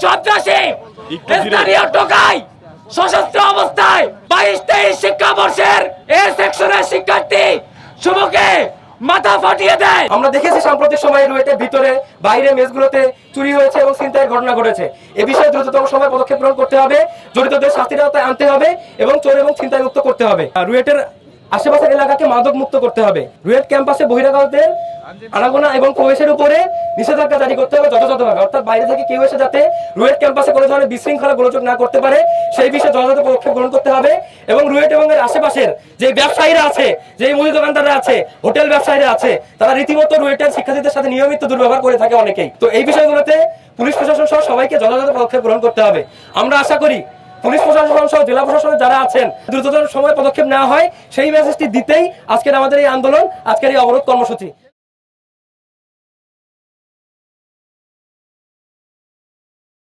সন্ত্রাসী স্থানীয় টোকাই সশস্ত্র অবস্থায় 22-23 শিক্ষাবর্ষের এ সেকশনের শিক্ষার্থী শুভকে মাথা ফাটিয়ে দেয়। আমরা দেখেছি সাম্প্রতিক সময়ে রুয়েটের ভিতরে বাইরে মেসগুলোতে চুরি হয়েছে এবং ছিনতাইয়ের ঘটনা ঘটেছে। এ বিষয়ে দ্রুততম সময় পদক্ষেপ গ্রহণ করতে হবে, জড়িতদের শাস্তির আওতায় আনতে হবে এবং চোর এবং ছিনতাই মুক্ত করতে হবে। রুয়েটের আশেপাশের এলাকাকে মাদক মুক্ত করতে হবে। রুয়েট ক্যাম্পাসে বহিরাগতদের আনাগোনা এবং প্রবেশের উপরে নিষেধাজ্ঞা জারি করতে হবে যথাযথভাবে, অর্থাৎ বাইরে থেকে কেউ এসে যাতে রুয়েট ক্যাম্পাসে কোনো ধরনের বিশৃঙ্খলা গোলযোগ না করতে পারে সেই বিষয়ে যথাযথ পদক্ষেপ গ্রহণ করতে হবে। এবং রুয়েট এবং এর আশেপাশের যে ব্যবসায়ীরা আছে, যে মুদি দোকানদাররা আছে, হোটেল ব্যবসায়ীরা আছে, তারা রীতিমতো রুয়েটের শিক্ষার্থীদের সাথে নিয়মিত দুর্ব্যবহার করে থাকে অনেকেই। তো এই বিষয়গুলোতে পুলিশ প্রশাসন সহ সবাইকে যথাযথ পদক্ষেপ গ্রহণ করতে হবে। আমরা আশা করি পুলিশ প্রশাসন সহ জেলা প্রশাসনের যারা আছেন দ্রুততর সময় পদক্ষেপ নেওয়া হয়, সেই মেসেজটি দিতেই আজকের আমাদের এই আন্দোলন, আজকের এই অবরোধ কর্মসূচি।